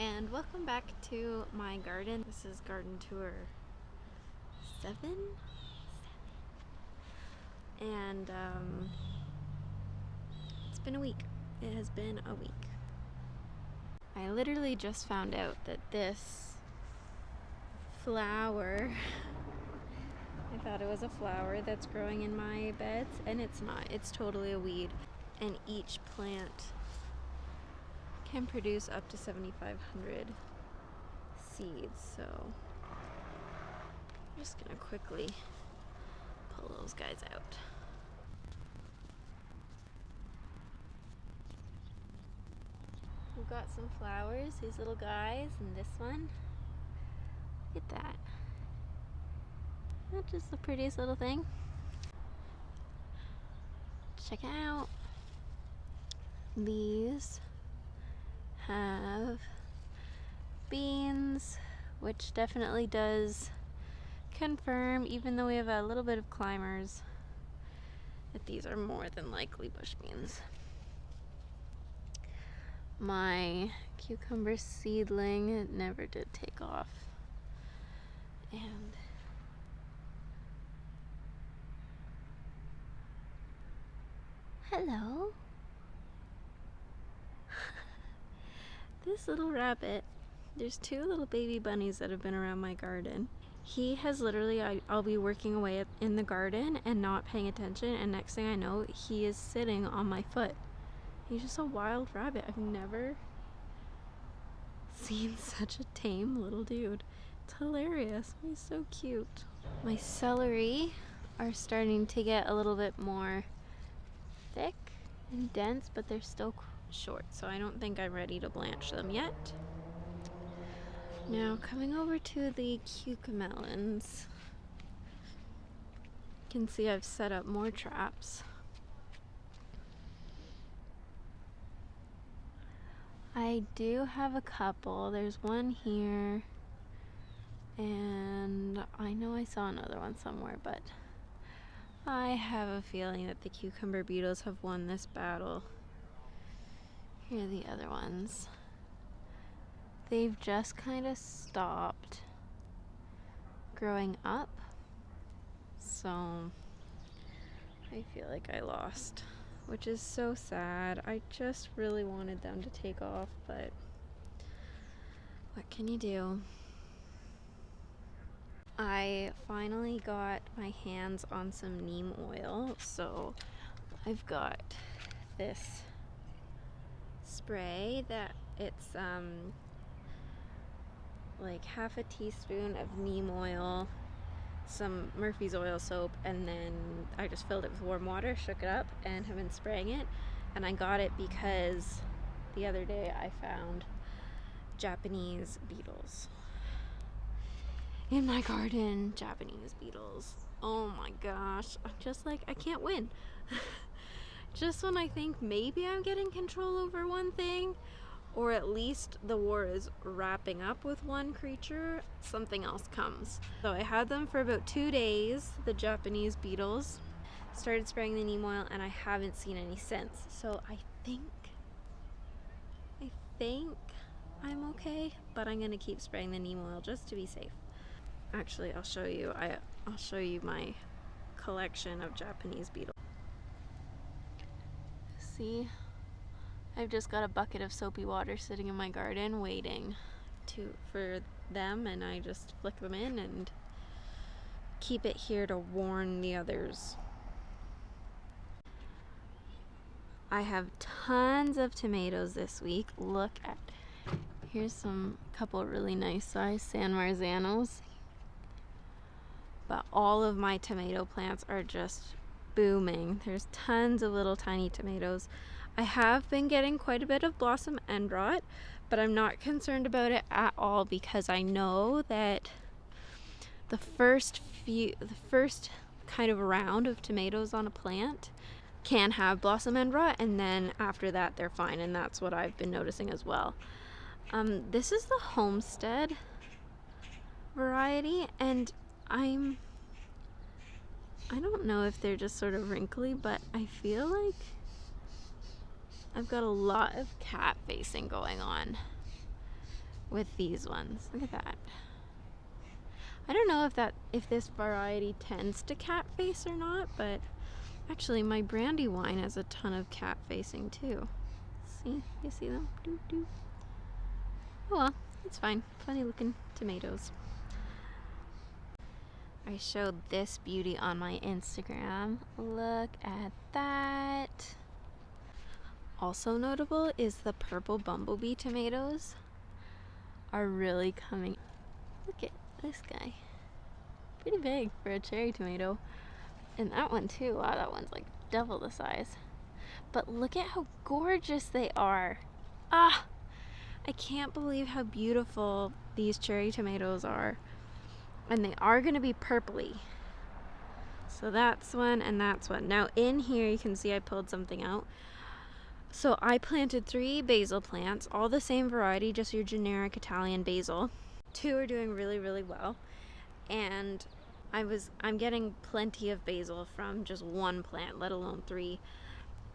and welcome back to my garden. This is garden tour 7? And it's been a week. It has been a week. I literally just found out that this flower, I thought it was a flower that's growing in my beds, and it's not. It's totally a weed. And each plant can produce up to 7,500 seeds, so I'm just gonna quickly pull those guys out. We've got some flowers, these little guys, and this one. Look at that. Not just the prettiest little thing. Check it out. These have beans, which definitely does confirm, even though we have a little bit of climbers, that these are more than likely bush beans. My cucumber seedling never did take off, and hello. This little rabbit, there's two little baby bunnies that have been around my garden. He has literally, I'll be working away in the garden and not paying attention, and next thing I know, he is sitting on my foot. He's just a wild rabbit. I've never seen such a tame little dude. It's hilarious. He's so cute. My celery are starting to get a little bit more thick and dense, but they're still short, so I don't think I'm ready to blanch them yet. Now coming over to the Keuka Melons, you can see I've set up more traps. I do have a couple. There's one here, and I know I saw another one somewhere, but I have a feeling that the cucumber beetles have won this battle. Here are the other ones. They've just kind of stopped growing up, so I feel like I lost, which is so sad. I just really wanted them to take off, but what can you do? I finally got my hands on some neem oil, so I've got this spray that it's like half a teaspoon of neem oil, some Murphy's oil soap, and then I just filled it with warm water, shook it up, and have been spraying it. And I got it because the other day I found Japanese beetles in my garden. Japanese beetles. Oh my gosh. I'm just like, I can't win. Just when I think maybe I'm getting control over one thing, or at least the war is wrapping up with one creature, something else comes. So I had them for about 2 days, the Japanese beetles. Started spraying the neem oil, and I haven't seen any since. So I think I'm okay, but I'm gonna keep spraying the neem oil just to be safe. Actually, I'll show you. I'll show you my collection of Japanese beetles. See? I've just got a bucket of soapy water sitting in my garden waiting for them, and I just flick them in and keep it here to warn the others. I have tons of tomatoes this week. Look at, here's some couple really nice sized San Marzanos. But all of my tomato plants are just booming. There's tons of little tiny tomatoes. I have been getting quite a bit of blossom end rot, but I'm not concerned about it at all, because I know that the first kind of round of tomatoes on a plant can have blossom end rot, and then after that they're fine, and that's what I've been noticing as well. This is the Homestead variety, and I don't know if they're just sort of wrinkly, but I feel like I've got a lot of cat facing going on. with these ones. Look at that. I don't know if this variety tends to cat face or not, but actually my brandy wine has a ton of cat facing too. See? You see them? Doo doo. Oh well, it's fine. Funny looking tomatoes. I showed this beauty on my Instagram. Look at that. Also notable is the purple Bumblebee tomatoes are really coming. Look at this guy. Pretty big for a cherry tomato. And that one too. Wow, that one's like double the size. But look at how gorgeous they are. Ah! I can't believe how beautiful these cherry tomatoes are. And they are going to be purpley. So that's one and that's one. Now in here you can see I pulled something out. So I planted 3 basil plants, all the same variety, just your generic Italian basil. 2 are doing really, really well. And I'm getting plenty of basil from just 1 plant, let alone 3.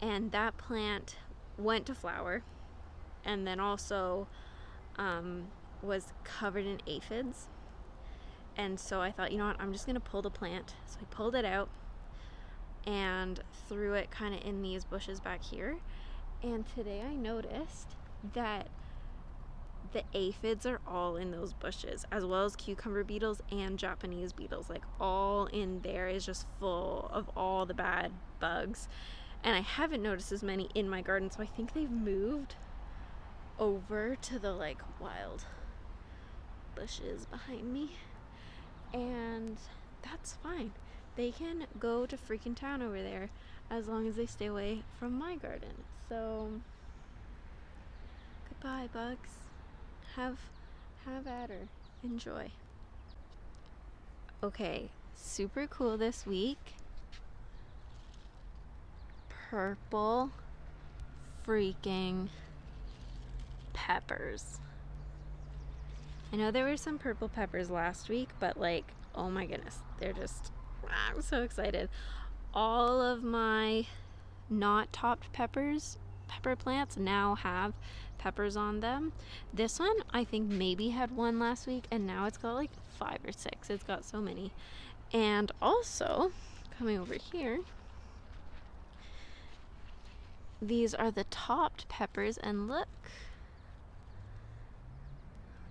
And that plant went to flower and then also was covered in aphids. And so I thought, you know what, I'm just gonna pull the plant. So I pulled it out and threw it kind of in these bushes back here. And today I noticed that the aphids are all in those bushes, as well as cucumber beetles and Japanese beetles. Like all in there is just full of all the bad bugs. And I haven't noticed as many in my garden, so I think they've moved over to the like wild bushes behind me. And that's fine. They can go to freaking town over there as long as they stay away from my garden. So goodbye, bugs. Have at her. Enjoy. Okay, super cool this week. Purple freaking peppers. I know there were some purple peppers last week, but like, oh my goodness, they're just, I'm so excited. All of my not topped pepper plants now have peppers on them. This one I think maybe had 1 last week, and now it's got like 5 or 6. It's got so many. And also coming over here, these are the topped peppers, and look,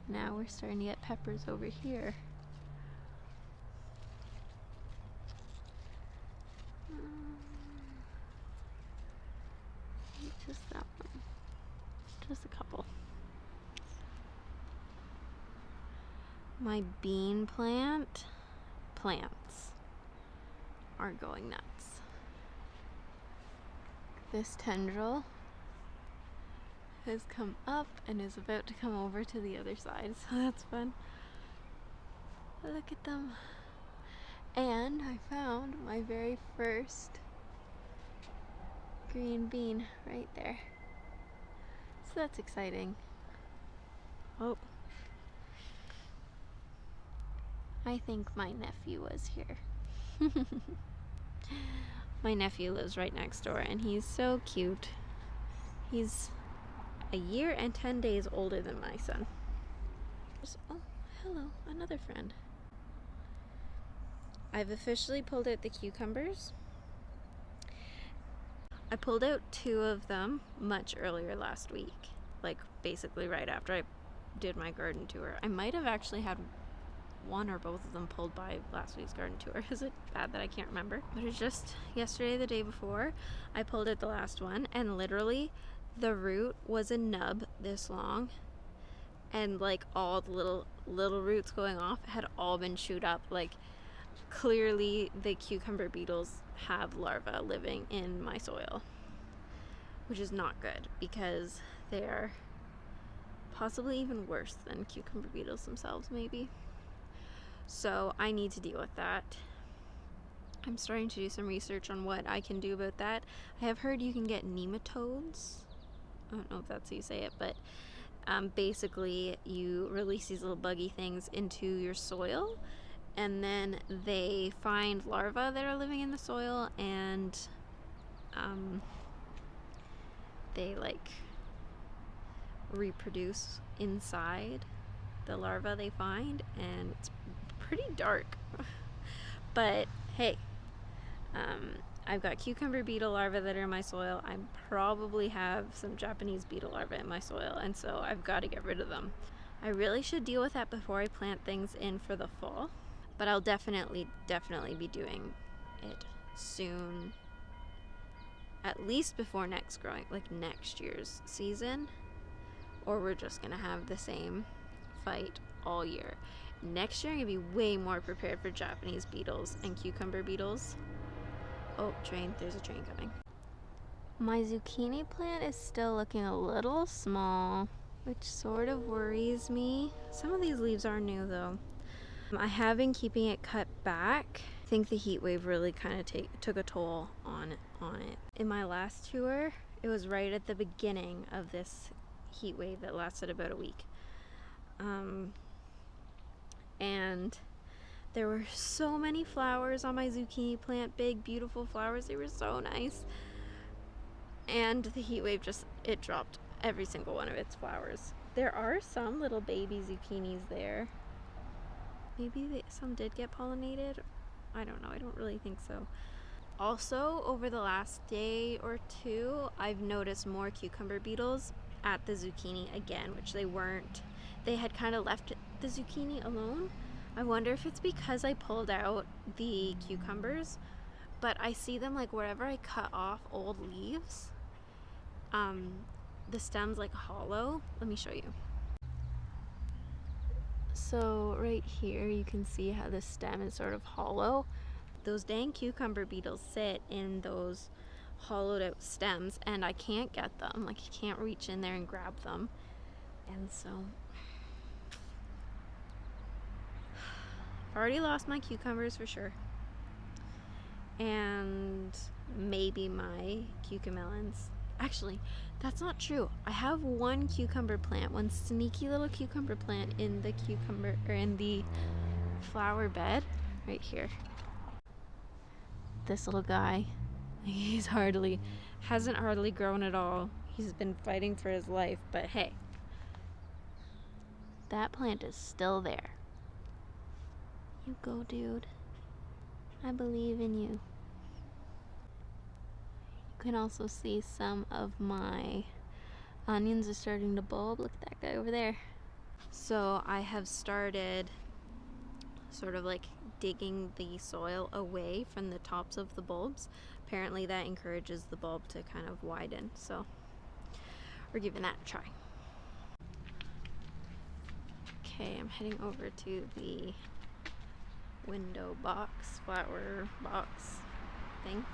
now we're starting to get peppers over here. Just that one. Just a couple. My bean plants are going nuts. This tendril has come up and is about to come over to the other side, so that's fun. Look at them. And I found my very first green bean right there. So that's exciting. Oh. I think my nephew was here. My nephew lives right next door and he's so cute. He's a year and 10 days older than my son. Oh, hello, another friend. I've officially pulled out the cucumbers. I pulled out 2 of them much earlier last week, like basically right after I did my garden tour. I might have actually had 1 or both of them pulled by last week's garden tour. Is it bad that I can't remember? But it's just yesterday, the day before, I pulled out the last one, and literally the root was a nub this long, and like all the little roots going off had all been chewed up. Like clearly the cucumber beetles have larvae living in my soil, which is not good because they're possibly even worse than cucumber beetles themselves, maybe. So I need to deal with that. I'm starting to do some research on what I can do about that. I have heard you can get nematodes. I don't know if that's how you say it, but basically you release these little buggy things into your soil, and then they find larvae that are living in the soil, and they like reproduce inside the larva they find, and it's pretty dark. But hey, I've got cucumber beetle larvae that are in my soil. I probably have some Japanese beetle larvae in my soil, and so I've got to get rid of them. I really should deal with that before I plant things in for the fall, but I'll definitely be doing it soon, at least before next year's season, or we're just gonna have the same fight all year. Next year I'm gonna be way more prepared for Japanese beetles and cucumber beetles. Oh, train, there's a train coming. My zucchini plant is still looking a little small, which sort of worries me. Some of these leaves are new though. I have been keeping it cut back. I think the heat wave really kind of took a toll on it. In my last tour, it was right at the beginning of this heat wave that lasted about a week. And there were so many flowers on my zucchini plant, big, beautiful flowers. They were so nice. And the heat wave it dropped every single one of its flowers. There are some little baby zucchinis there. Maybe some did get pollinated. I don't know. I don't really think so. Also, over the last day or two, I've noticed more cucumber beetles at the zucchini again, which they weren't. They had kind of left the zucchini alone. I wonder if it's because I pulled out the cucumbers, but I see them like wherever I cut off old leaves, the stem's like hollow. Let me show you. So right here you can see how the stem is sort of hollow. Those dang cucumber beetles sit in those hollowed out stems, and I can't get them. Like, I can't reach in there and grab them. And so I've already lost my cucumbers for sure. And maybe my Keuka Melons. Actually, that's not true. I have one cucumber plant, one sneaky little cucumber plant in the flower bed right here. This little guy, hasn't hardly grown at all. He's been fighting for his life, but hey, that plant is still there. You go, dude. I believe in you. You can also see some of my onions are starting to bulb. Look at that guy over there. So I have started sort of like digging the soil away from the tops of the bulbs. Apparently that encourages the bulb to kind of widen. So we're giving that a try. Okay, I'm heading over to the flower box thing.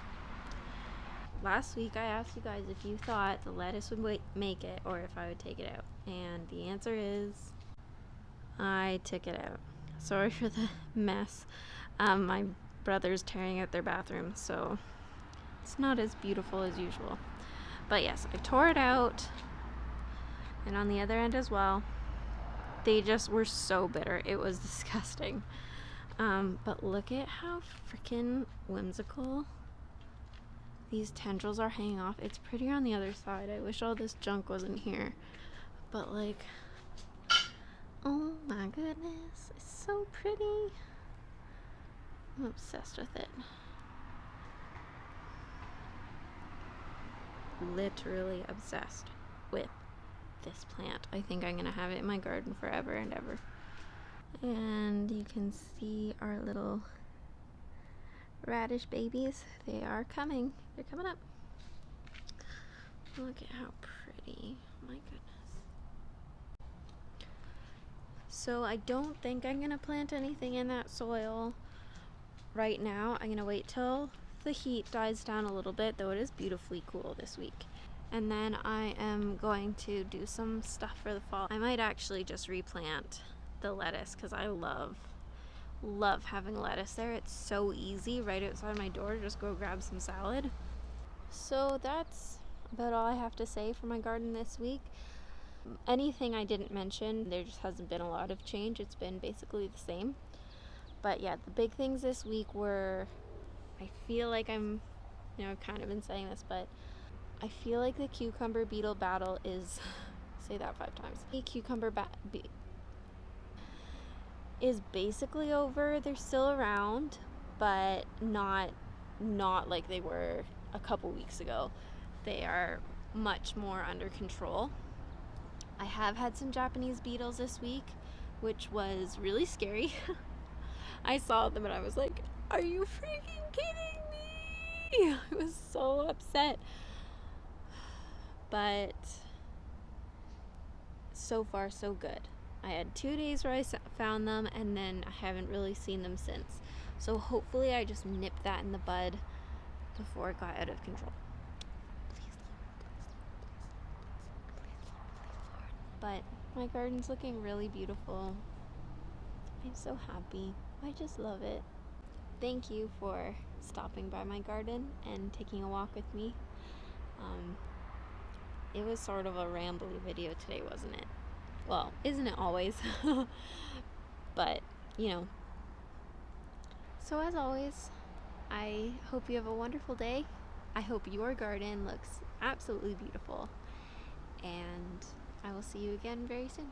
Last week I asked you guys if you thought the lettuce would make it or if I would take it out, and the answer is I took it out. Sorry for the mess. My brother's tearing out their bathroom, so it's not as beautiful as usual. But yes, I tore it out, and on the other end as well. They just were so bitter. It was disgusting. But look at how freaking whimsical these tendrils are hanging off. It's prettier on the other side. I wish all this junk wasn't here. But like, oh my goodness, it's so pretty. I'm obsessed with it. Literally obsessed with this plant. I think I'm gonna have it in my garden forever and ever. And you can see our little radish babies. They are coming. They're coming up. Look at how pretty. My goodness. So I don't think I'm gonna plant anything in that soil right now. I'm gonna wait till the heat dies down a little bit, though it is beautifully cool this week. And then I am going to do some stuff for the fall. I might actually just replant the lettuce because I love having lettuce there. It's so easy right outside my door to just go grab some salad. So that's about all I have to say for my garden this week. Anything I didn't mention, there just hasn't been a lot of change. It's been basically the same. But yeah, the big things this week were, I feel like I've kind of been saying this, but I feel like the cucumber beetle battle is, say that 5 times. The cucumber is basically over. They're still around, but not like they were a couple weeks ago. They are much more under control. I have had some Japanese beetles this week, which was really scary. I saw them and I was like, are you freaking kidding me? I was so upset. But so far so good. I had 2 days where I found them, and then I haven't really seen them since. So hopefully I just nipped that in the bud before it got out of control. But my garden's looking really beautiful. I'm so happy. I just love it. Thank you for stopping by my garden and taking a walk with me. It was sort of a rambly video today, wasn't it? Well, isn't it always? But, you know. So as always, I hope you have a wonderful day. I hope your garden looks absolutely beautiful. And I will see you again very soon.